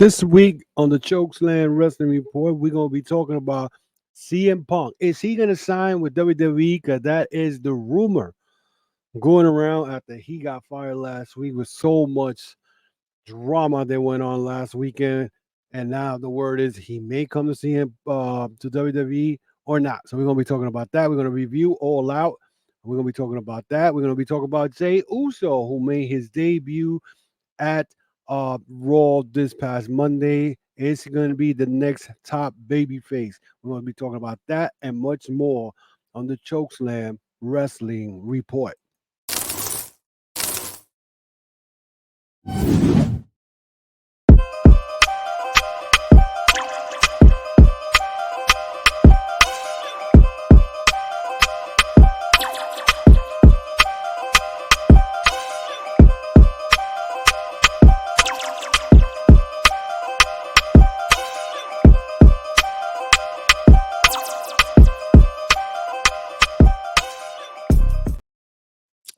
This week on the Chokeslam Wrestling Report, we're going to be talking about CM Punk. Is he going to sign with WWE? Because that is the rumor going around after he got fired last week with so much drama that went on last weekend. And now the word is he may come to CM to WWE or not. So we're going to be talking about that. We're going to review All Out. We're going to be talking about that. We're going to be talking about Jey Uso, who made his debut at Raw this past Monday. It's going to be the next top baby face. We're going to be talking about that and much more on the Chokeslam Wrestling Report.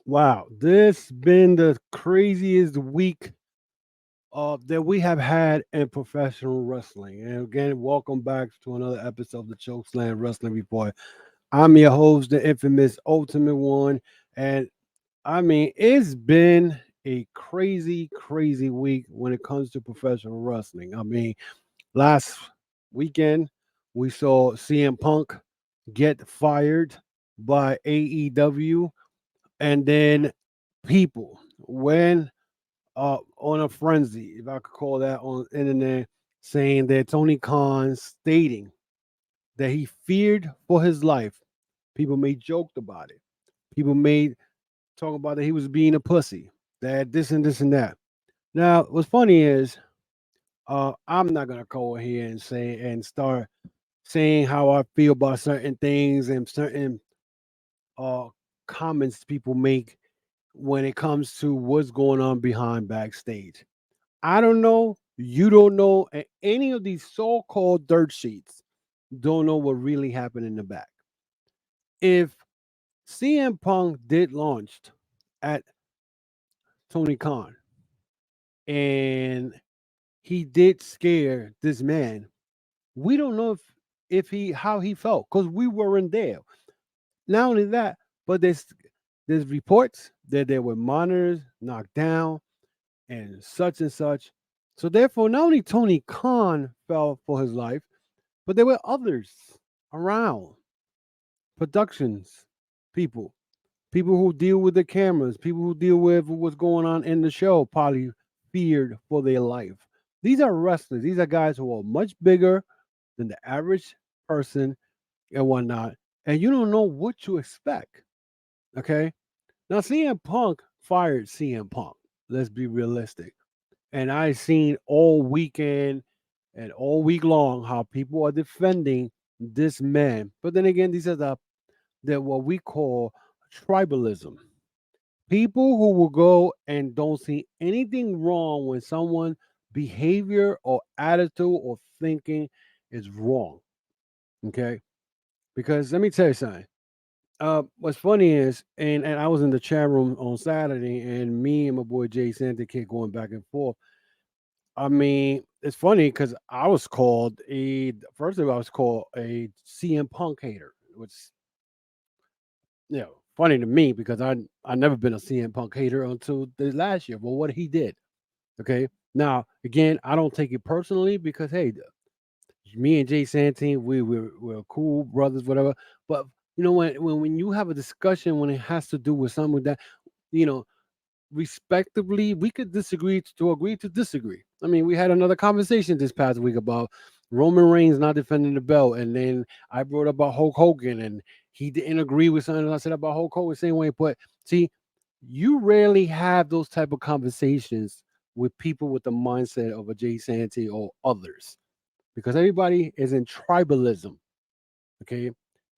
Wow, this been the craziest week that we have had in professional wrestling. And again, welcome back to another episode of the Chokeslam Wrestling Report. I'm your host, the infamous Ultimate One, and I mean, it's been a crazy, crazy week when it comes to professional wrestling. I mean, last weekend we saw CM Punk get fired by AEW, and then people went on a frenzy, if I could call that, on the internet, saying that Tony Khan stating that he feared for his life. People made joked about it. People made talk about that he was being a pussy, that this and this and that. Now, what's funny is I'm not gonna go here and say and start saying how I feel about certain things and certain uh comments people make when it comes to what's going on behind backstage. I don't know, you don't know, and any of these so-called dirt sheets don't know what really happened in the back. If CM Punk did launched at Tony Khan and he did scare this man, we don't know if he how he felt because we weren't there. Not only that, but there's reports that there were monitors knocked down and such and such. So therefore, not only Tony Khan fell for his life, but there were others around, productions, people, people who deal with the cameras, people who deal with what's going on in the show, probably feared for their life. These are wrestlers. These are guys who are much bigger than the average person and whatnot, and you don't know what to expect. Okay, now CM Punk fired CM Punk. Let's be realistic. And I seen all weekend and all week long how people are defending this man. But then again, these are the what we call tribalism. People who will go and don't see anything wrong when someone behavior or attitude or thinking is wrong. Okay. Because let me tell you something. What's funny is, and I was in the chat room on Saturday, and me and my boy Jay Santa Kid going back and forth. I mean, it's funny because I was called first of all, I was called a CM Punk hater, which funny to me because I never been a CM Punk hater until the last year. Well, what he did, okay. Now again, I don't take it personally because hey, me and Jay Santine, we're cool brothers, whatever. But when you have a discussion when it has to do with something that you know respectively, we could disagree to agree to disagree. I mean, we had another conversation this past week about Roman Reigns not defending the belt, and then I brought up about Hulk Hogan, and he didn't agree with something I said about Hulk Hogan. Same way, but see, you rarely have those type of conversations with people with the mindset of a Jay Santee or others, because everybody is in tribalism. Okay,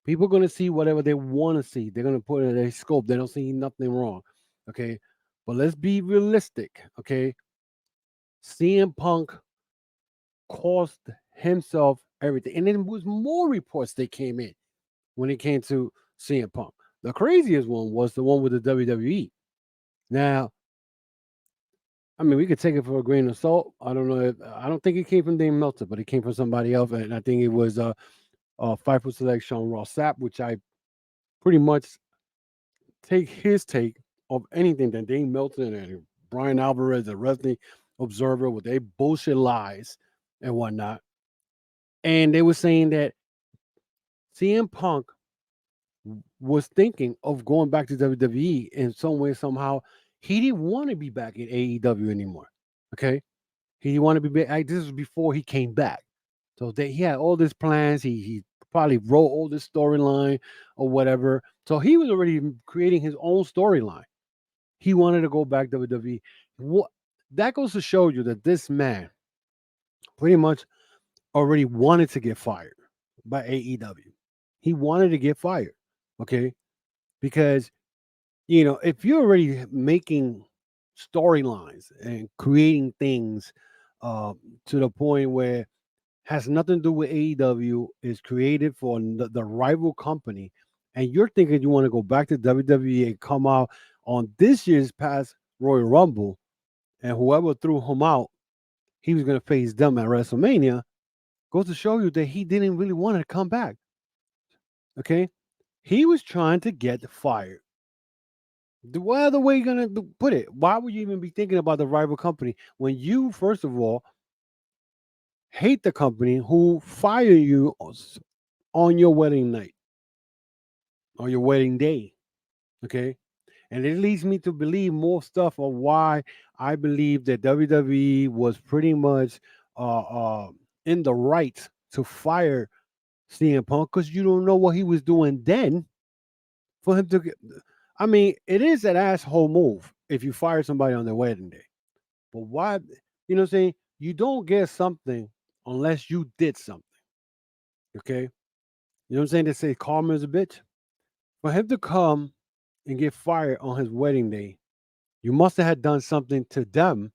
people are gonna see whatever they want to see. They're gonna put it in their scope. They don't see nothing wrong. Okay, but let's be realistic. Okay, CM Punk cost himself everything, and then there was more reports that came in when it came to CM Punk. The craziest one was the one with the WWE. Now, I mean, we could take it for a grain of salt. I don't know. I don't think it came from Dame Meltzer, but it came from somebody else, and I think it was Fightful Select Sean Ross Sapp, which I pretty much take his take of anything that Dame Meltzer and Brian Alvarez, the Wrestling Observer, with their bullshit lies and whatnot. And they were saying that CM Punk was thinking of going back to WWE in some way, somehow. He didn't want to be back in AEW anymore. Okay. He didn't want to be back. This was before he came back. So he had all these plans. He probably wrote all this storyline or whatever. So he was already creating his own storyline. He wanted to go back to WWE. What that goes to show you that this man pretty much already wanted to get fired by AEW. He wanted to get fired. Okay. Because if you're already making storylines and creating things to the point where has nothing to do with AEW, is created for the rival company, and you're thinking you want to go back to WWE and come out on this year's past Royal Rumble, and whoever threw him out, he was going to face them at WrestleMania, goes to show you that he didn't really want to come back. Okay? He was trying to get fired. What other way you gonna put it? Why would you even be thinking about the rival company when you, first of all, hate the company who fired you on your wedding night, on your wedding day? Okay, and it leads me to believe more stuff of why I believe that WWE was pretty much uh, uh, in the right to fire CM Punk, because you don't know what he was doing then for him to get. I mean, it is an asshole move if you fire somebody on their wedding day. But why? You know what I'm saying? You don't get something unless you did something. Okay? You know what I'm saying? They say karma is a bitch. For him to come and get fired on his wedding day, you must have had done something to them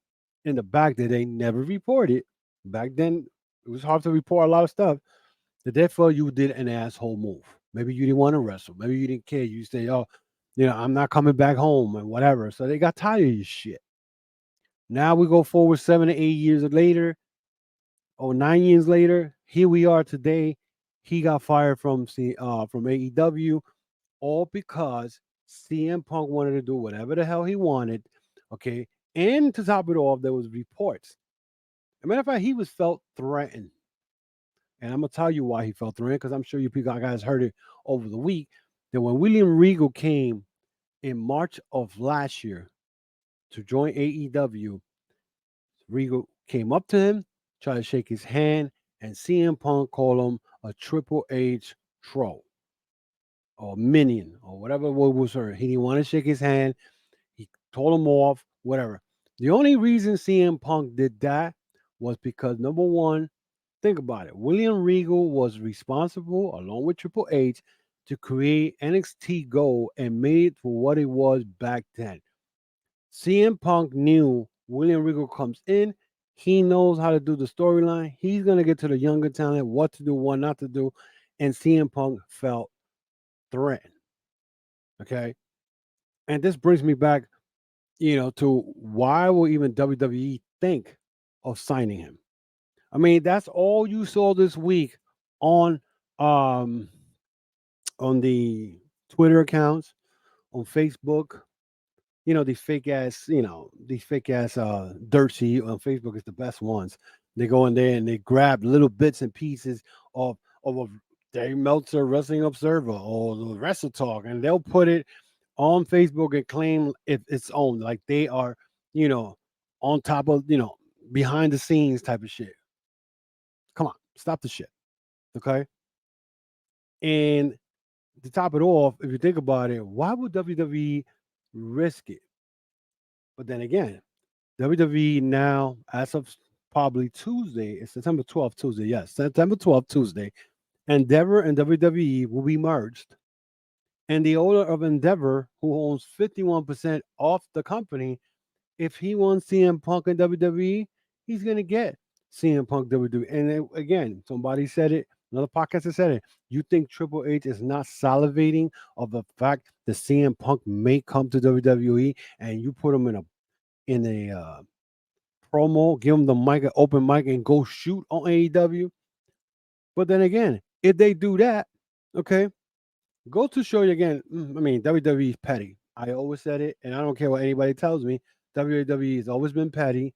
in the back that they never reported. Back then, it was hard to report a lot of stuff. That therefore you did an asshole move. Maybe you didn't want to wrestle. Maybe you didn't care. You say, oh, I'm not coming back home and whatever. So they got tired of your shit. Now we go forward 7 to 8 years later, or 9 years later. Here we are today. He got fired from AEW, all because CM Punk wanted to do whatever the hell he wanted. Okay, and to top it off, there was reports. As a matter of fact, he was felt threatened, and I'm gonna tell you why he felt threatened, because I'm sure you people guys heard it over the week. That when William Regal came in March of last year to join AEW, Regal came up to him, tried to shake his hand, and CM Punk called him a Triple H troll or minion or whatever word was heard. He didn't want to shake his hand. He told him off, whatever. The only reason CM Punk did that was because, number one, think about it. William Regal was responsible, along with Triple H, to create NXT Gold and made it for what it was back then. CM Punk knew William Regal comes in. He knows how to do the storyline. He's going to get to the younger talent, what to do, what not to do. And CM Punk felt threatened. Okay. And this brings me back, to why will even WWE think of signing him? I mean, that's all you saw this week on um on the Twitter accounts, on Facebook. These fake ass dirt sheet on Facebook is the best ones. They go in there and they grab little bits and pieces of a Dave Meltzer Wrestling Observer or the Wrestle Talk, and they'll put it on Facebook and claim its own, like they are, you know, on top of, behind the scenes type of shit. Come on, stop the shit, okay? And to top it off, if you think about it, why would WWE risk it? But then again, WWE now, as of probably Tuesday, it's September 12th, Tuesday. Yes, September 12th, Tuesday. Endeavor and WWE will be merged. And the owner of Endeavor, who owns 51% of the company, if he wants CM Punk and WWE, he's going to get CM Punk WWE. And again, somebody said it, another podcast has said it. You think Triple H is not salivating of the fact that CM Punk may come to WWE, and you put him in a promo, give them the mic, an open mic, and go shoot on AEW. But then again, if they do that, okay, go to show you again. I mean, WWE is petty. I always said it, and I don't care what anybody tells me. WWE has always been petty,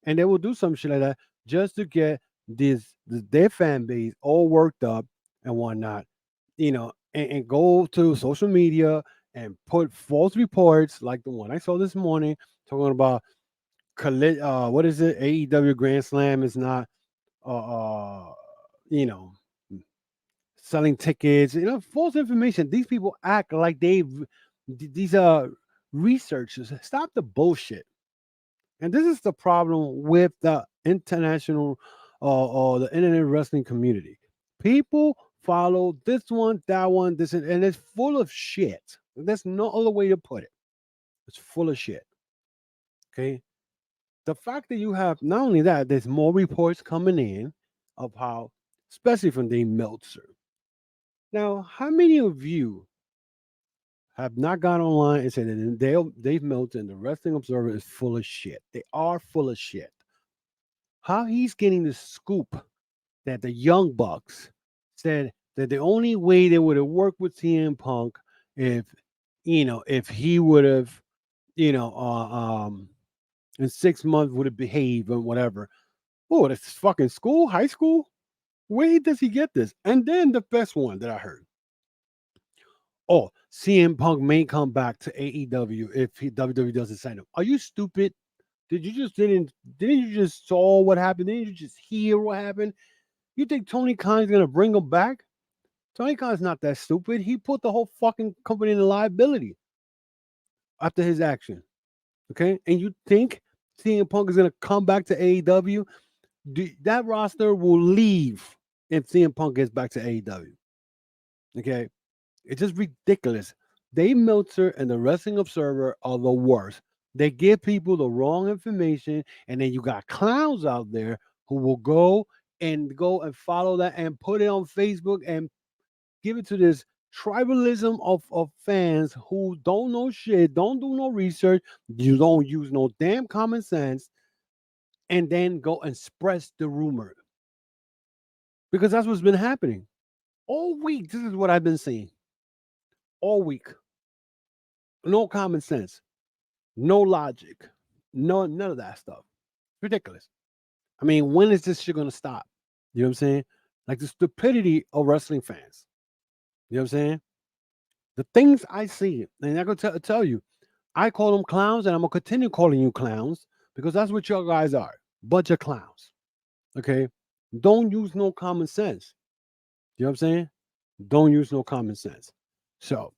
and they will do some shit like that just to get their fan base all worked up and whatnot. And go to social media and put false reports like the one I saw this morning talking about what is it? AEW Grand Slam is not uh you know selling tickets, false information. These people act like these researchers. Stop the bullshit. And this is the problem with the international or the internet wrestling community. People follow this one, that one, this, and it's full of shit. There's no other way to put it. It's full of shit. Okay. The fact that you have not only that, there's more reports coming in of how, especially from Dave Meltzer. Now, how many of you have not gone online and said that Dave Meltzer and the Wrestling Observer is full of shit? They are full of shit. How he's getting the scoop that the Young Bucks said that the only way they would have worked with CM Punk if he would have, in 6 months would have behaved and whatever. Oh, that's fucking school, high school. Where does he get this? And then the best one that I heard. Oh, CM Punk may come back to AEW if WWE doesn't sign him. Are you stupid? Didn't you just saw what happened? Didn't you just hear what happened? You think Tony Khan's gonna bring him back? Tony Khan's not that stupid. He put the whole fucking company in liability after his action. Okay, and you think CM Punk is gonna come back to AEW? That roster will leave if CM Punk gets back to AEW. Okay, it's just ridiculous. Dave Meltzer and the Wrestling Observer are the worst. They give people the wrong information, and then you got clowns out there who will go and follow that and put it on Facebook and give it to this tribalism of fans who don't know shit, don't do no research, you don't use no damn common sense, and then go and spread the rumor. Because that's what's been happening. All week, this is what I've been seeing. All week. No common sense. No logic. None of that stuff. Ridiculous. I mean, when is this shit gonna stop? You know what I'm saying? Like the stupidity of wrestling fans. You know what I'm saying? The things I see, and I'm gonna tell you, I call them clowns, and I'm gonna continue calling you clowns because that's what your guys are. Bunch of clowns. Okay? Don't use no common sense. You know what I'm saying? Don't use no common sense. So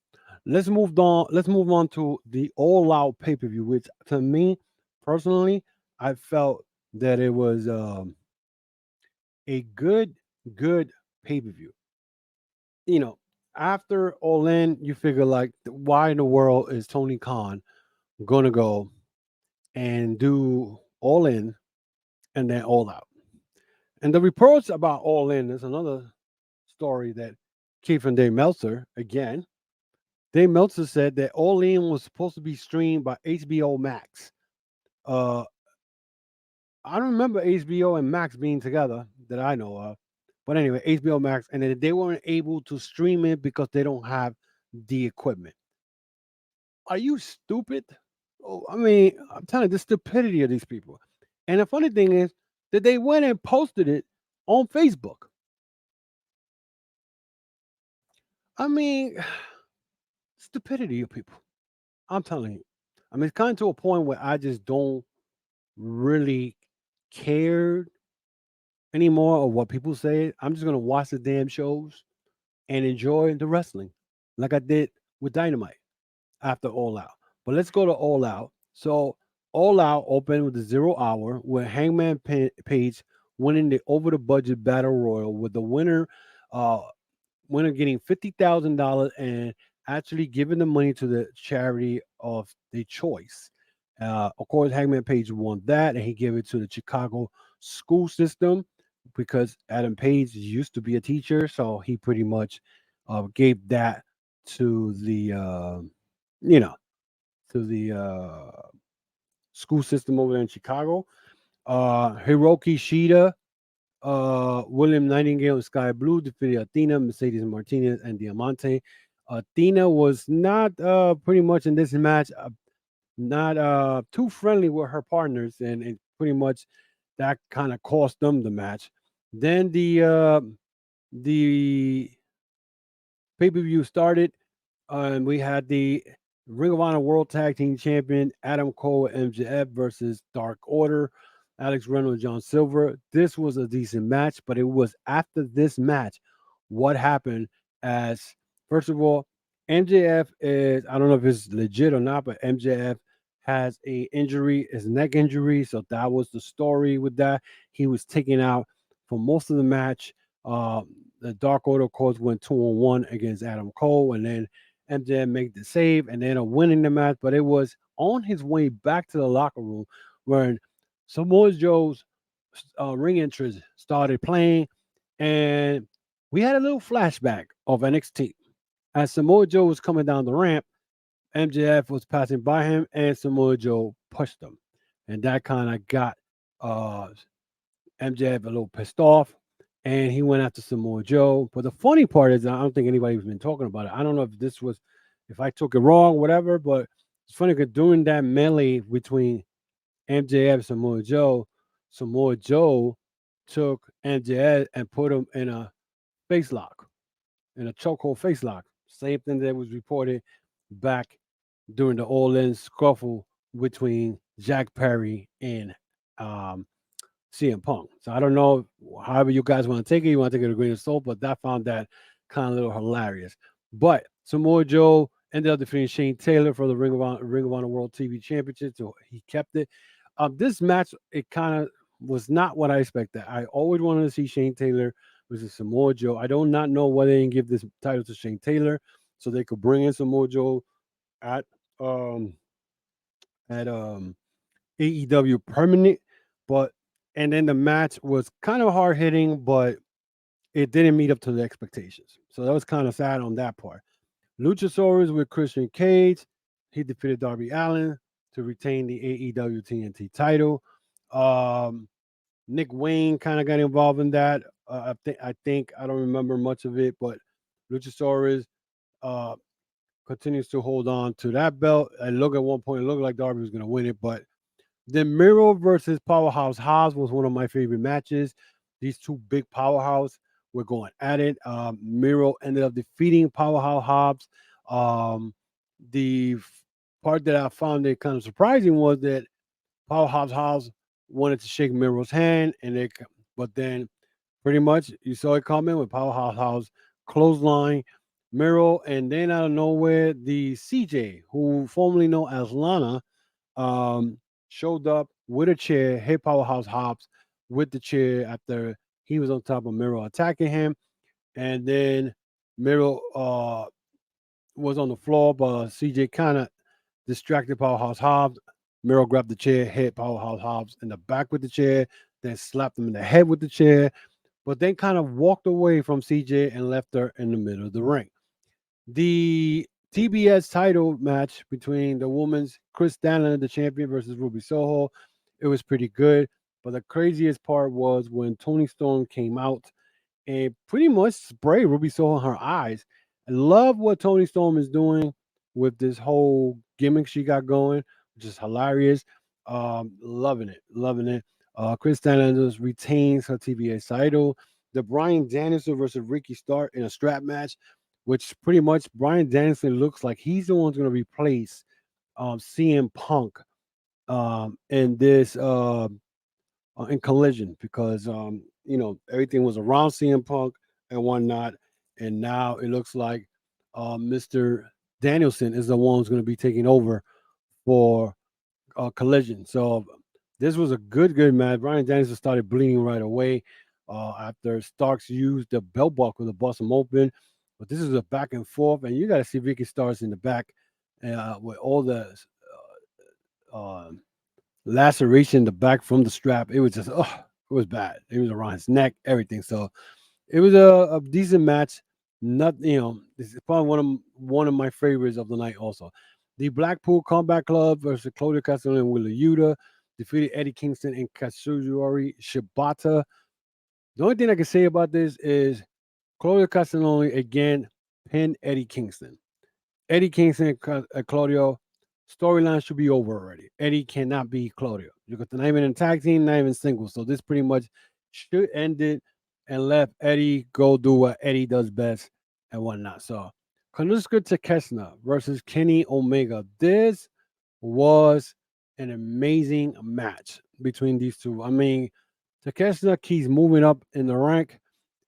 let's move on. Let's move on to the All Out pay-per-view, which to me personally, I felt that it was a good pay-per-view. After All In, you figure like, why in the world is Tony Khan gonna go and do All In and then All Out? And the reports about All In is another story that came from Dave Meltzer again. Dave Meltzer said that All In was supposed to be streamed by HBO Max. I don't remember HBO and Max being together that I know of. But anyway, HBO Max, and then they weren't able to stream it because they don't have the equipment. Are you stupid? Oh, I mean, I'm telling you, the stupidity of these people. And the funny thing is that they went and posted it on Facebook. I mean, stupidity of people. I'm telling you. I mean, it's kind of to a point where I just don't really care anymore of what people say. I'm just gonna watch the damn shows and enjoy the wrestling, like I did with Dynamite after All Out. But let's go to All Out. So All Out opened with the 0 hour with Hangman Page winning the over the budget battle royal with the uh, winner getting $50,000 and actually giving the money to the charity of their choice. Of course, Hangman Page won that, and he gave it to the Chicago school system because Adam Page used to be a teacher, so he pretty much gave that to the you know to the school system over there in Chicago. Hiroki Shida, William Nightingale and Sky Blue defeated Athena, Mercedes Martinez, and Diamante. Athena was not pretty much in this match, not too friendly with her partners, and pretty much that kind of cost them the match. Then the pay per view started, and we had the Ring of Honor World Tag Team Champion Adam Cole and MJF versus Dark Order, Alex Reynolds, John Silver. This was a decent match, but it was after this match what happened. As first of all, MJF is, I don't know if it's legit or not, but MJF has a injury, his neck injury. So that was the story with that. He was taken out for most of the match. Uh, the Dark Order, of course, went 2-on-1 against Adam Cole, and then MJF made the save and then winning the match. But it was on his way back to the locker room when Samoa Joe's ring entrance started playing, and we had a little flashback of NXT. As Samoa Joe was coming down the ramp, MJF was passing by him, and Samoa Joe pushed him, and that kind of got uh, MJF a little pissed off, and he went after Samoa Joe. But the funny part is, I don't think anybody's been talking about it. I don't know if this was, if I took it wrong, whatever. But it's funny because during that melee between MJF and Samoa Joe took MJF and put him in a face lock, in a chokehold face lock. Same thing that was reported back during the all-in scuffle between Jack Perry and um, CM Punk. So I don't know, however you guys want to take it. You want to take it with a grain of salt, but I found that kind of a little hilarious. But Samoa Joe ended up defeating Shane Taylor for the Ring of Honor World TV Championship, so he kept it. This match, it kind of was not what I expected. I always wanted to see Shane Taylor versus Samoa Joe. I do not know why they didn't give this title to Shane Taylor so they could bring in Samoa Joe at um at AEW Permanent, but and then the match was kind of hard hitting, but it didn't meet up to the expectations. So that was kind of sad on that part. Luchasaurus with Christian Cage, he defeated Darby Allin to retain the AEW TNT title. Um, Nick Wayne kind of got involved in that. I think I don't remember much of it, but Luchasaurus uh, continues to hold on to that belt. I look at one point, it looked like Darby was going to win it, but then Miro versus Powerhouse Hobbs was one of my favorite matches. These two big powerhouse were going at it. Miro ended up defeating Powerhouse Hobbs. Um, the part that I found it kind of surprising was that Powerhouse Hobbs wanted to shake Miro's hand, but then pretty much you saw it coming with Powerhouse Hobbs clothesline Miro, and then out of nowhere, the CJ, who formerly known as Lana, um, showed up with a chair, hit Powerhouse Hobbs with the chair after he was on top of Miro attacking him. And then Miro was on the floor, but CJ kind of distracted Powerhouse Hobbs. Miro grabbed the chair, hit Powerhouse Hobbs in the back with the chair, then slapped him in the head with the chair, but then kind of walked away from CJ and left her in the middle of the ring. The TBS title match between the women's Chris Stanley, the champion, versus Ruby Soho, it was pretty good. But the craziest part was when Tony Storm came out and pretty much sprayed Ruby Soho in her eyes. I love what Tony Storm is doing with this whole gimmick she got going, which is hilarious. Loving it, loving it. Chris Stanley retains her TBS title. The Brian Danielson versus Ricky Stark in a strap match, which pretty much Brian Danielson looks like he's the one going to replace CM Punk in this in Collision because everything was around CM Punk and whatnot, and now it looks like Mr. Danielson is the one who's going to be taking over for Collision. So this was a good match. Brian Danielson started bleeding right away after Starks used the belt buckle to bust him open. But this is a back and forth, and you got to see Ricky Starks in the back with all the laceration in the back from the strap. It was just, it was bad. It was around his neck, everything. So it was a decent match. Not, this is probably one of my favorites of the night. Also, the Blackpool Combat Club versus Claudio Castagnoli and Wheeler Yuta defeated Eddie Kingston and Katsuyori Shibata. The only thing I can say about this is Claudio Castagnoli again pinned Eddie Kingston. Eddie Kingston and Claudio storyline should be over already. Eddie cannot be Claudio. You got the not even in tag team, not even singles. So this pretty much should end it and let Eddie go do what Eddie does best and whatnot. So Konosuke Takeshita versus Kenny Omega. This was an amazing match between these two. I mean, Takeshita keeps moving up in the rank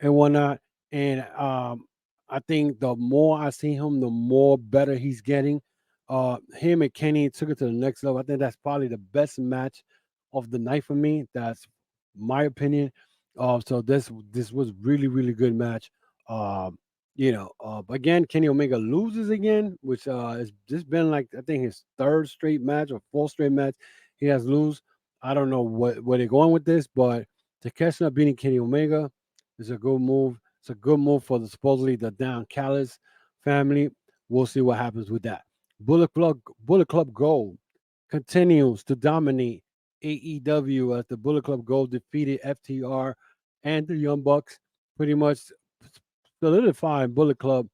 and whatnot. And I think the more I see him, the more better he's getting. Him and Kenny took it to the next level. I think that's probably the best match of the night for me. That's my opinion. So this was really good match. But again, Kenny Omega loses again, which has just been like I think his third straight match or fourth straight match he has lose. I don't know where they're going with this, but Takeshita beating Kenny Omega is a good move. It's a good move for the supposedly the Down Callis family. We'll see what happens with that. Bullet Club Gold continues to dominate AEW as the Bullet Club Gold defeated FTR and the Young Bucks, pretty much solidifying Bullet Club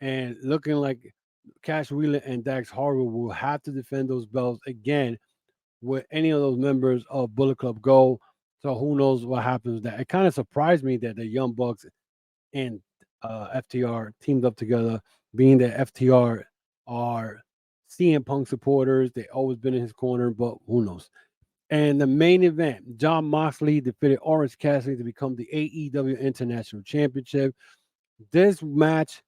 and looking like Cash Wheeler and Dax Harwood will have to defend those belts again with any of those members of Bullet Club Gold. So who knows what happens with that? It kind of surprised me that the Young Bucks and FTR teamed up together, being that FTR are CM Punk supporters. They always been in his corner, but who knows? And the main event, John Moxley defeated Orange Cassidy to become the AEW International Championship. This match,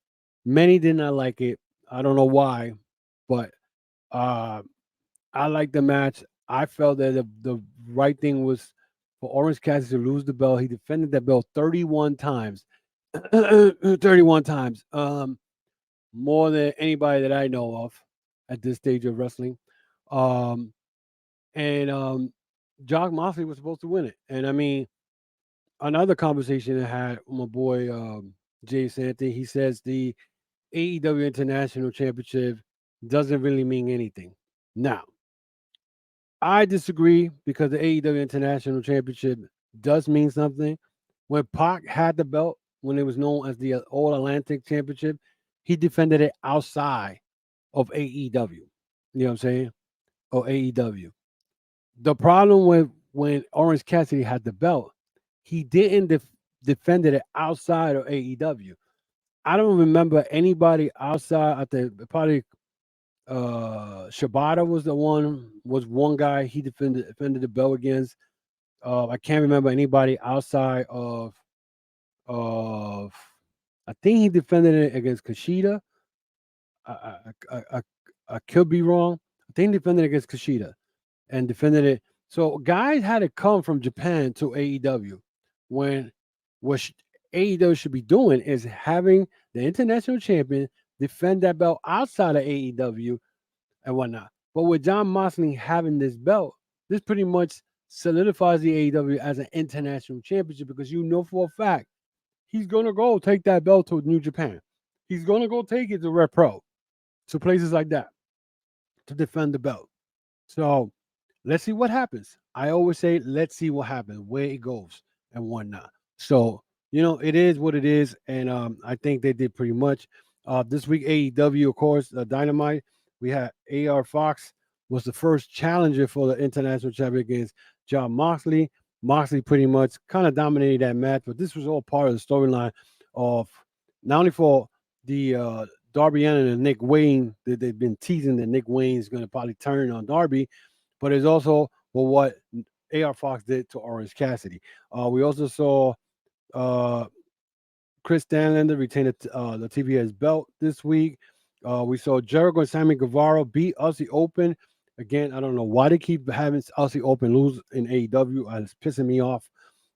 many did not like it. I don't know why, but uh, I like the match. I felt that the right thing was for Orange Cassidy to lose the belt. He defended that belt 31 times. 31 times. More than anybody that I know of at this stage of wrestling. Um, and John Moxley was supposed to win it. And I mean, another conversation I had with my boy Jay Santy, he says the AEW International Championship doesn't really mean anything. Now, I disagree because the AEW International Championship does mean something. When Pac had the belt, when it was known as the All Atlantic Championship, he defended it outside of AEW. You know what I'm saying? Or AEW. The problem with when Orange Cassidy had the belt, he didn't defended it outside of AEW. I don't remember anybody outside. I think probably Shibata was one guy he defended the belt against. I can't remember anybody outside of I think he defended it against Kushida. I I could be wrong. I think he defended it against Kushida and defended it. So guys had to come from Japan to AEW when what AEW should be doing is having the international champion defend that belt outside of AEW and whatnot. But with John Moxley having this belt, this pretty much solidifies the AEW as an international championship because you know for a fact he's gonna go take that belt to New Japan. He's gonna go take it to Red Pro, to places like that to defend the belt. So let's see what happens. I always say, let's see what happens, where it goes and whatnot. So, it is what it is. And I think they did pretty much. This week, AEW, of course, Dynamite, we had AR Fox was the first challenger for the international champion against John Moxley. Moxley pretty much kind of dominated that match, but this was all part of the storyline of not only for the Darby Allin and Nick Wayne that they've been teasing that Nick Wayne is going to probably turn on Darby, but it's also for what AR Fox did to Orange Cassidy. We also saw Chris Stanlander retain the TBS belt this week. We saw Jericho and Sammy Guevara beat Aussie Open. Again, I don't know why they keep having Aussie Open lose in AEW. It's pissing me off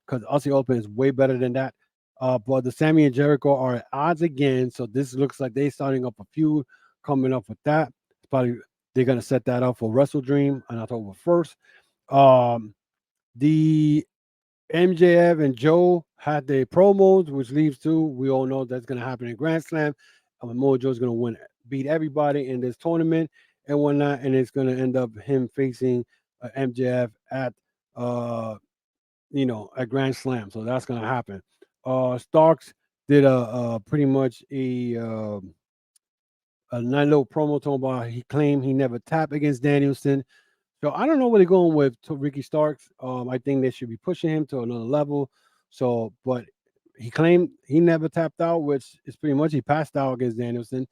because Aussie Open is way better than that. But the Sammy and Jericho are at odds again. So this looks like they're starting up a feud coming up with that. It's probably they're going to set that up for Wrestle Dream on October 1st. The MJF and Joe had their promos, which leaves to we all know that's going to happen in Grand Slam. Samoa Joe's going to beat everybody in this tournament and whatnot, and it's going to end up him facing MJF at uh, at Grand Slam. So that's gonna happen. Starks did a pretty much a nice little promo talking about he claimed he never tapped against Danielson. So I don't know where they're going with to Ricky Starks. I think they should be pushing him to another level. So, but he claimed he never tapped out, which is pretty much he passed out against Danielson.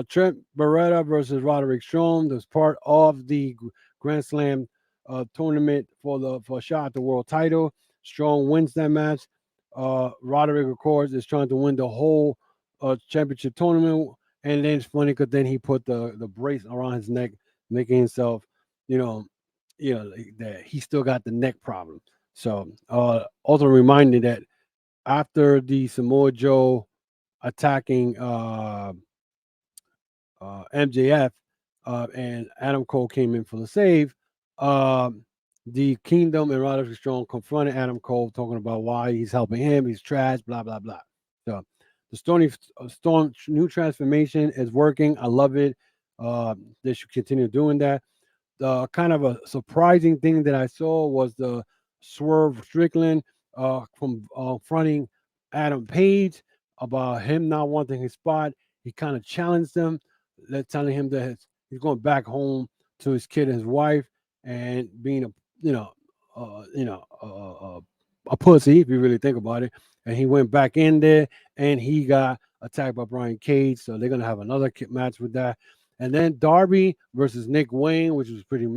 Trent Beretta versus Roderick Strong. That's part of the Grand Slam tournament for a shot at the world title. Strong wins that match. Roderick, of course, is trying to win the whole championship tournament. And then it's funny because then he put the brace around his neck, making himself, you know, that he still got the neck problem. So also reminded that after the Samoa Joe attacking MJF, and Adam Cole came in for the save. The Kingdom and Roderick Strong confronted Adam Cole, talking about why he's helping him. He's trash, blah blah blah. So the Storm new transformation is working. I love it. They should continue doing that. The kind of a surprising thing that I saw was the Swerve Strickland from fronting Adam Page about him not wanting his spot. He kind of challenged him, telling him that he's going back home to his kid and his wife, and being a you know you know a pussy if you really think about it. And he went back in there and he got attacked by Brian Cage. So they're gonna have another match with that. And then Darby versus Nick Wayne, which was pretty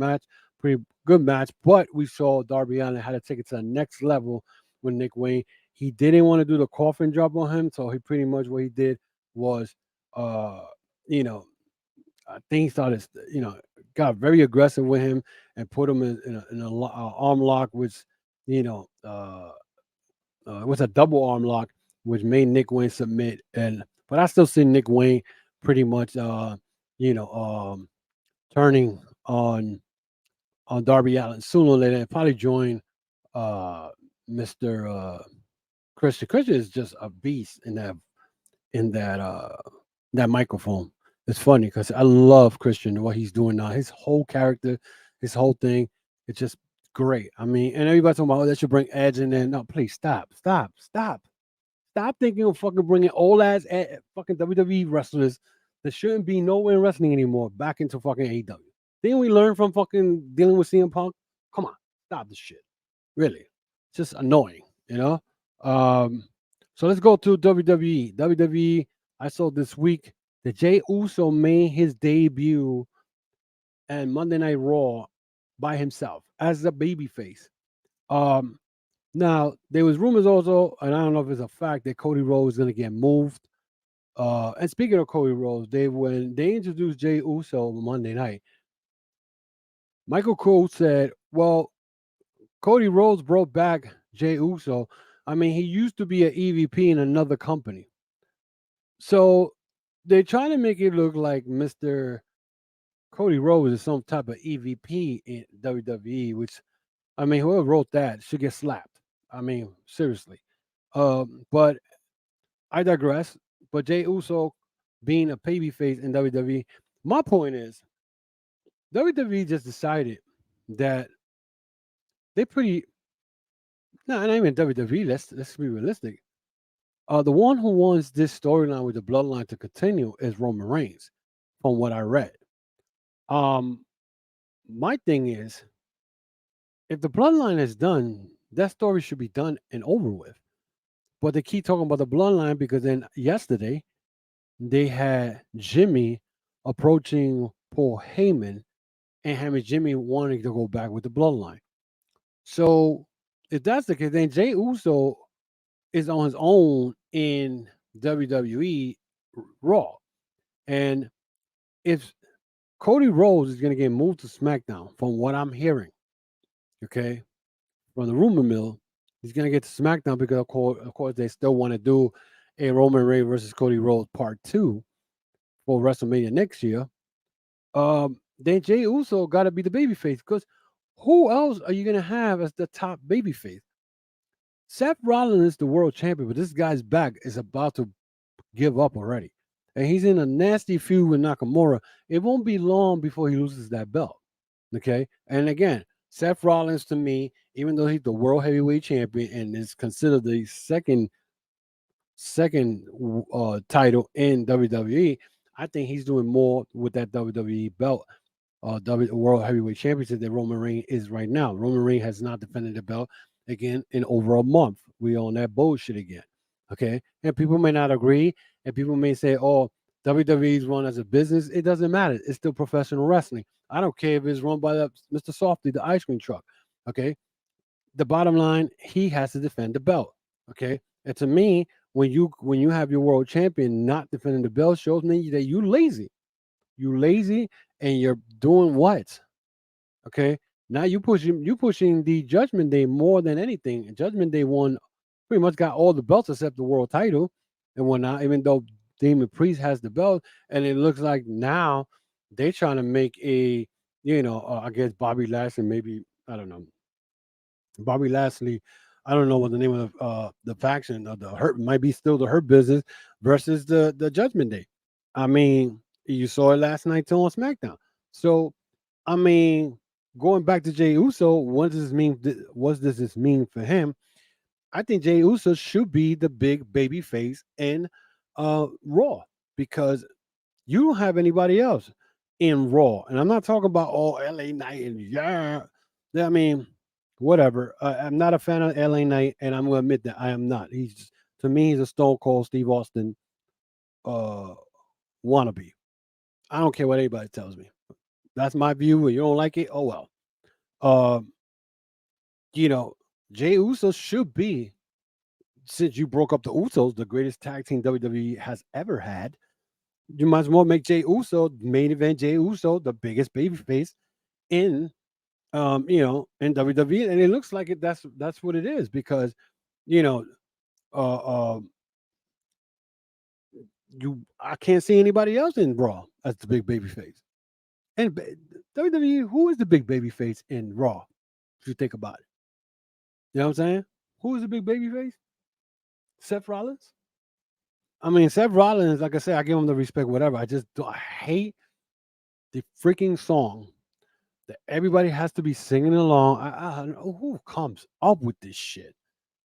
good match. But we saw Darby Allin had to take it to the next level with Nick Wayne. He didn't want to do the coffin drop on him, so he pretty much what he did was, uh, you know, I think he started, got very aggressive with him and put him in a arm lock, which, you know, was a double arm lock, which made Nick Wayne submit. But I still see Nick Wayne pretty much, you know, turning on Darby Allin sooner or later, and probably join uh, Mister Christian. Christian is just a beast in that microphone. It's funny because I love Christian what he's doing now. His whole character, his whole thing, it's just great. I mean, and everybody talking about, oh, that should bring Edge in there. No, please stop thinking of fucking bringing old ass fucking WWE wrestlers that shouldn't be nowhere in wrestling anymore back into fucking AEW. Didn't we learn from fucking dealing with CM Punk? Come on, stop this shit. Really, it's just annoying, you know. Um, so let's go to WWE. WWE. I saw this week that Jey Uso made his debut and Monday Night Raw by himself as a babyface. Um, Now there was rumors also, and I don't know if it's a fact that Cody Rhodes is going to get moved. And speaking of Cody Rhodes, when they introduced Jey Uso on Monday night, Michael Cole said, "Well, Cody Rhodes brought back Jey Uso. I mean, he used to be an EVP in another company, so they're trying to make it look like Mister Cody Rhodes is some type of EVP in WWE, which I mean, whoever wrote that should get slapped. I mean, seriously. But I digress. But Jey Uso being a babyface in WWE, my point is WWE just decided that they pretty no, not even WWE. Let's be realistic. The one who wants this storyline with the bloodline to continue is Roman Reigns, from what I read. Um, my thing is, if the bloodline is done, that story should be done and over with. But they keep talking about the bloodline because then yesterday they had Jimmy approaching Paul Heyman and having Jimmy wanting to go back with the bloodline. So if that's the case, then Jey Uso is on his own in WWE Raw. And if Cody Rhodes is going to get moved to SmackDown, from what I'm hearing, okay, from the rumor mill, he's going to get to SmackDown because, of course, they still want to do a Roman Reigns versus Cody Rhodes part 2 for WrestleMania next year. Then Jey Uso got to be the babyface because who else are you going to have as the top babyface? Seth Rollins is the world champion, but this guy's back is about to give up already. And he's in a nasty feud with Nakamura. It won't be long before he loses that belt. Okay. And again, Seth Rollins to me, even though he's the world heavyweight champion and is considered the second title in WWE, I think he's doing more with that WWE belt, World Heavyweight Championship that Roman Reigns is right now. Roman Reigns has not defended the belt again in over a month. We on that bullshit again. Okay. And people may not agree, and people may say, oh, WWE's run as a business. It doesn't matter. It's still professional wrestling. I don't care if it's run by Mr. Softy, the ice cream truck. Okay. The bottom line, he has to defend the belt. Okay. And to me, when you have your world champion not defending the belt, shows me that you lazy. You lazy and you're doing what? Okay. Now you pushing the Judgment Day more than anything. And Judgment Day won pretty much got all the belts except the world title and whatnot, even though Damon Priest has the belt. And it looks like now they're trying to make I guess Bobby Lashley, maybe, I don't know. Bobby Lashley, I don't know what the name of the faction of the Hurt might be, still the Hurt Business versus the Judgment Day. I mean, you saw it last night too on SmackDown. So, I mean, going back to Jey Uso, what does this mean? What does this mean for him? I think Jey Uso should be the big baby face in Raw, because you don't have anybody else in Raw. And I'm not talking about all LA Knight and yeah. I mean, whatever. I'm not a fan of LA Knight, and I'm gonna admit that I am not. To me, he's a Stone Cold Steve Austin uh wannabe. I don't care what anybody tells me. That's my view. And you don't like it, oh well. Um, you know, Jey Uso should be, since you broke up the Usos, the greatest tag team WWE has ever had. You might as well make Jey Uso main event. Jey Uso, the biggest babyface in in WWE, and it looks like it. That's what it is, because you know, uh, uh, I can't see anybody else in Raw as the big babyface. And WWE, who is the big babyface in Raw? If you think about it, you know what I'm saying? Who is the big babyface? Seth Rollins. I mean, Seth Rollins, like I said, I give him the respect, whatever. I hate the freaking song that everybody has to be singing along. I don't know who comes up with this shit.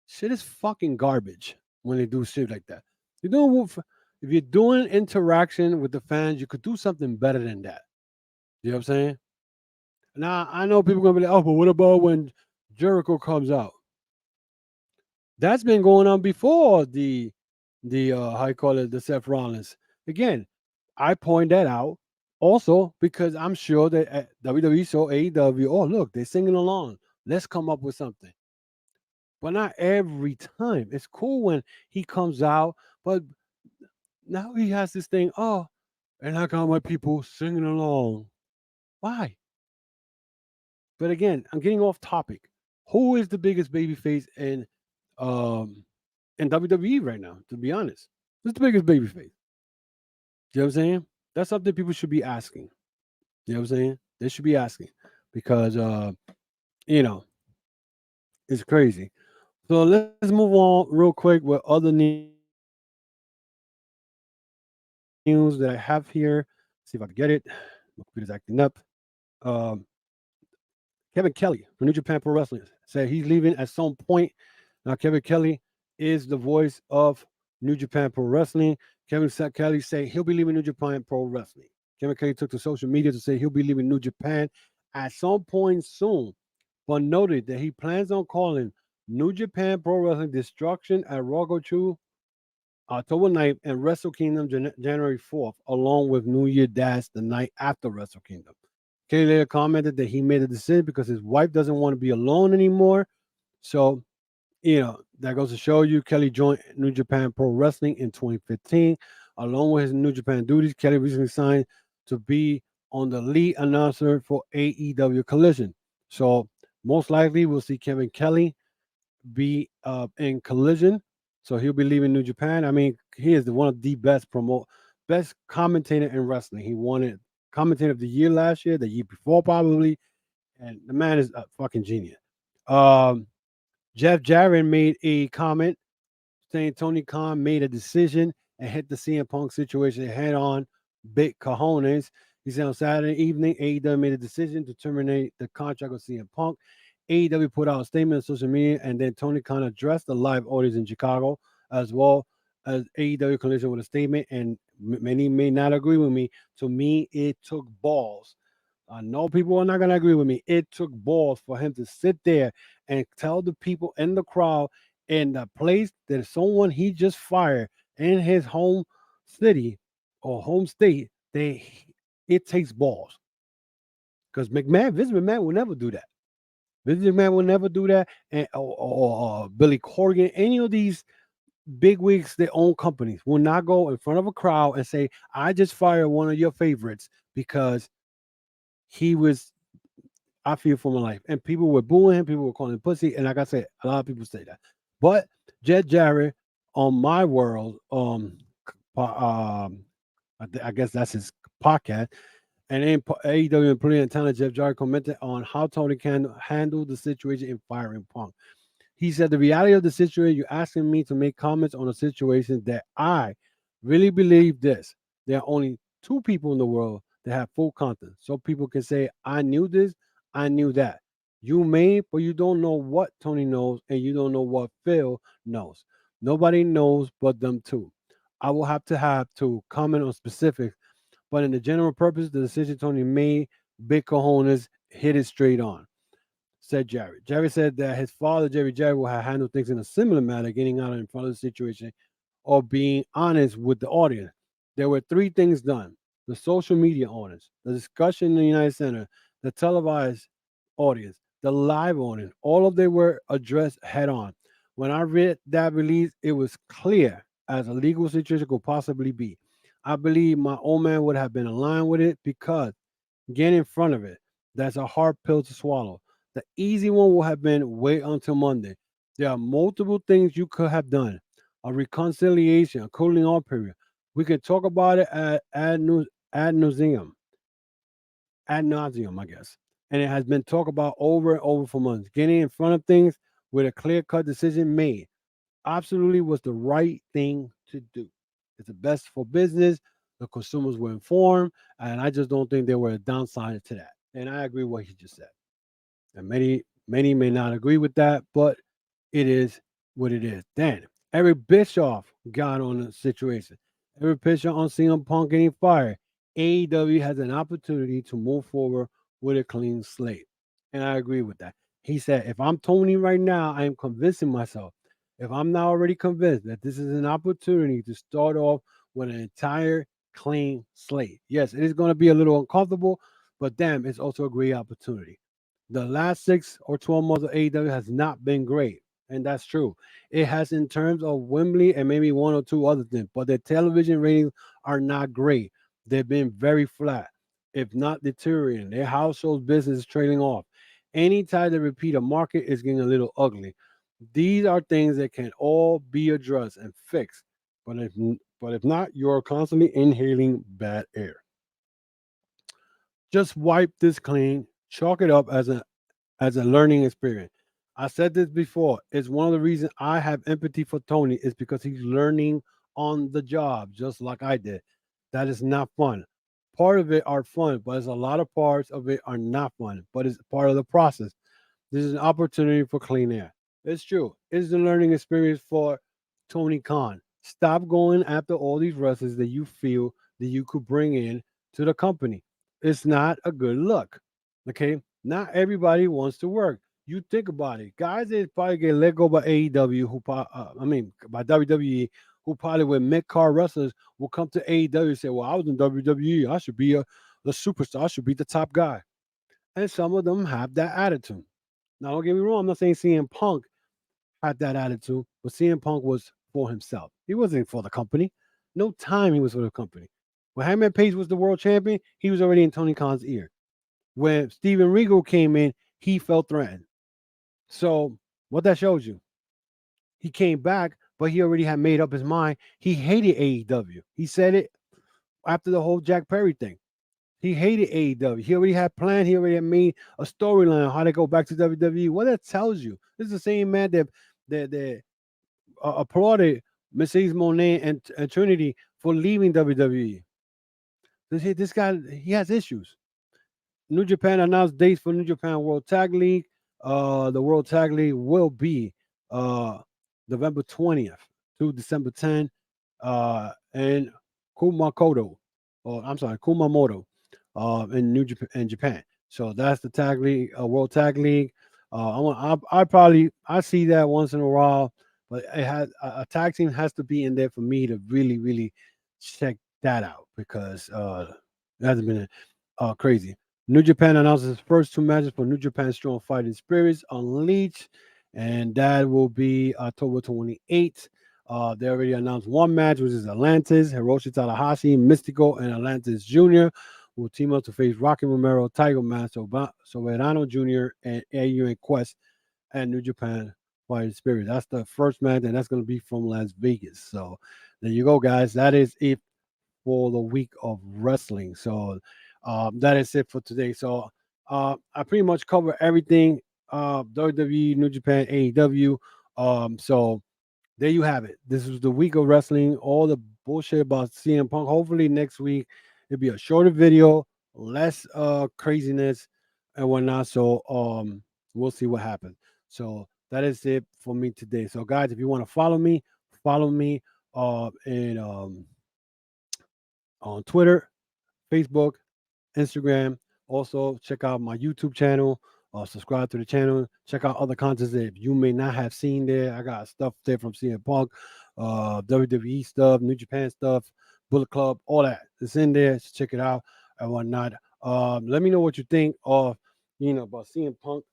Shit is fucking garbage when they do shit like that. You know, if you're doing interaction with the fans, you could do something better than that. You know what I'm saying? Now I know people are gonna be like, "Oh, but what about when Jericho comes out?" That's been going on before the how you call it, the Seth Rollins. Again, I point that out also because I'm sure that at WWE saw AEW. Oh, look, they're singing along. Let's come up with something. But not every time. It's cool when he comes out, but now he has this thing. Oh, and I got my people singing along. Why? But again, I'm getting off topic. Who is the biggest babyface um in WWE right now? To be honest, who's the biggest babyface? You know what I'm saying? That's something people should be asking. You know what I'm saying? They should be asking because you know it's crazy. So let's move on real quick with other news that I have here. See if I can get it. My computer's acting up. Um, Kevin Kelly from New Japan Pro Wrestling said he's leaving at some point. Now, Kevin Kelly is the voice of New Japan Pro Wrestling. Kelly said he'll be leaving New Japan Pro Wrestling. Kevin Kelly took to social media to say he'll be leaving New Japan at some point soon, but noted that he plans on calling New Japan Pro Wrestling Destruction at Rogochu October 9th and Wrestle Kingdom January 4th, along with New Year Dash the night after Wrestle Kingdom. Kelly later commented that he made a decision because his wife doesn't want to be alone anymore. So, that goes to show you Kelly joined New Japan Pro Wrestling in 2015. Along with his New Japan duties, Kelly recently signed to be on the lead announcer for AEW Collision. So, most likely, we'll see Kevin Kelly be in Collision. So he'll be leaving New Japan. I mean, he is one of the best commentator in wrestling. He won it commentator of the year last year, the year before probably, and the man is a fucking genius. Um, Jeff Jarrett made a comment saying Tony Khan made a decision and hit the CM Punk situation head on, big cojones. He said on Saturday evening, AEW made a decision to terminate the contract with CM Punk. AEW put out a statement on social media, and then Tony Khan addressed the live audience in Chicago as well as AEW Collision with a statement. And many may not agree with me. To me, it took balls. I know people are not going to agree with me. It took balls for him to sit there and tell the people in the crowd in the place that someone he just fired in his home city or home state, it takes balls. Because Vince McMahon will never do that. Vince McMahon will never do that. And or Billy Corgan, any of these big wigs that own companies will not go in front of a crowd and say, I just fired one of your favorites because he was, I feel for my life. And people were booing him, people were calling him pussy. And like I said, a lot of people say that. But Jet Jarrett on my world, I guess that's his podcast. And then AEW and Brilliant Talent Jeff Jarrett commented on how Tony can handle the situation in firing Punk. He said, the reality of the situation, you're asking me to make comments on a situation that I really believe this. There are only two people in the world that have full content. So people can say, I knew this, I knew that. You may, but you don't know what Tony knows, and you don't know what Phil knows. Nobody knows but them two. I will have to comment on specifics, but in the general purpose, the decision Tony made, big cojones, hit it straight on, said Jarrett. Jarrett said that his father, Jerry Jarrett, will have handled things in a similar manner, getting out in front of the situation or being honest with the audience. There were three things done: the social media audience, the discussion in the United Center, the televised audience, the live audience. All of them were addressed head on. When I read that release, it was clear as a legal situation could possibly be. I believe my old man would have been aligned with it because get in front of it. That's a hard pill to swallow. The easy one would have been wait until Monday. There are multiple things you could have done. A reconciliation, a cooling off period. We can talk about it ad nauseum, ad nauseum, I guess. And it has been talked about over and over for months. Getting in front of things with a clear cut decision made absolutely was the right thing to do. It's the best for business. The consumers were informed, and I just don't think there were a downside to that. And I agree with what he just said. And many may not agree with that, but it is what it is. Then Eric Bischoff got on the situation. Eric Bischoff on CM Punk getting fired. AEW has an opportunity to move forward with a clean slate. And I agree with that. He said, if I'm Tony right now, I am convincing myself. If I'm not already convinced that this is an opportunity to start off with an entire clean slate. Yes, it is going to be a little uncomfortable, but damn, it's also a great opportunity. The last 6 or 12 months of AEW has not been great, and that's true. It has in terms of Wembley and maybe one or two other things, but their television ratings are not great. They've been very flat, if not deteriorating. Their house shows business is trailing off. Anytime they repeat a market is getting a little ugly. These are things that can all be addressed and fixed, but if not, you're constantly inhaling bad air. Just wipe this clean, chalk it up as a learning experience. I said this before. It's one of the reasons I have empathy for Tony is because he's learning on the job, just like I did. That is not fun. Part of it are fun, but there's a lot of parts of it are not fun, but it's part of the process. This is an opportunity for clean air. It's true. It's a learning experience for Tony Khan. Stop going after all these wrestlers that you feel that you could bring in to the company. It's not a good look. Okay? Not everybody wants to work. You think about it. Guys that probably get let go by AEW, by WWE, who probably with mid card wrestlers will come to AEW and say, well, I was in WWE. I should be a superstar. I should be the top guy. And some of them have that attitude. Now, don't get me wrong. I'm not saying CM Punk had that attitude, but CM Punk was for himself. He wasn't for the company. No time he was for the company. When Hangman Page was the world champion, he was already in Tony Khan's ear. When Steven Regal came in, he felt threatened. So what that shows you, he came back, but he already had made up his mind. He hated AEW. He said it after the whole Jack Perry thing. He hated AEW. He already had planned. He already had made a storyline on how to go back to WWE. What that tells you, this is the same man that applauded Mercedes Moné and Trinity for leaving WWE. This guy, he has issues. New Japan announced dates for New Japan World Tag League. The World Tag League will be uh, November 20th to December 10th in Kumakoto, or I'm sorry, Kumamoto, in Japan. So that's the tag league, World Tag League. I see that once in a while, but it has a tag team has to be in there for me to really check that out because it hasn't been crazy. New Japan announces its first two matches for New Japan Strong Fighting Spirits Unleashed, and that will be October 28th. They already announced one match, which is Atlantis, Hiroshi Tanahashi, Mystico, and Atlantis Jr. will team up to face Rocky Romero, Tiger Mask, Soberano Jr., and AU Quest at New Japan Fighting Spirit. That's the first match, and that's going to be from Las Vegas. So there you go, guys. That is it for the week of wrestling. So that is it for today. So I pretty much cover everything WWE, New Japan, AEW. So there you have it. This was the week of wrestling. All the bullshit about CM Punk. Hopefully next week it'll be a shorter video, less craziness and whatnot. So we'll see what happens. So that is it for me today. So guys, if you want to follow me and on Twitter, Facebook, Instagram. Also, check out my YouTube channel. Subscribe to the channel. Check out other contents that you may not have seen there. I got stuff there from CM Punk, WWE stuff, New Japan stuff, Bullet Club, all that. It's in there. Just check it out and whatnot. Let me know what you think of, about CM Punk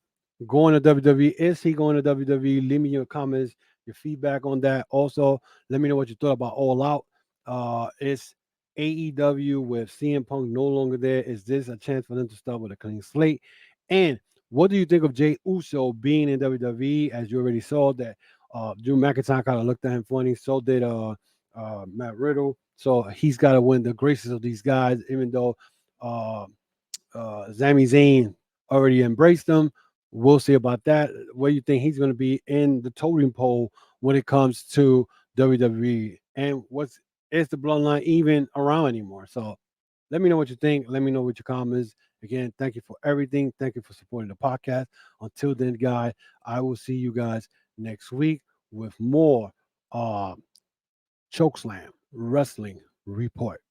going to WWE. Is he going to WWE? Leave me your comments, your feedback on that. Also, let me know what you thought about All Out. It's AEW with CM Punk no longer there. Is this a chance for them to start with a clean slate? And what do you think of Jey Uso being in WWE? As you already saw that Drew McIntyre kind of looked at him funny. So did Matt Riddle. So he's got to win the graces of these guys, even though uh, Sami Zayn already embraced them. We'll see about that. Where you think he's going to be in the totem pole when it comes to WWE? And is the bloodline even around anymore? So let me know what you think. Let me know what your comments. Again, thank you for everything. Thank you for supporting the podcast. Until then, guys, I will see you guys next week with more uh, Chokeslam Wrestling Report.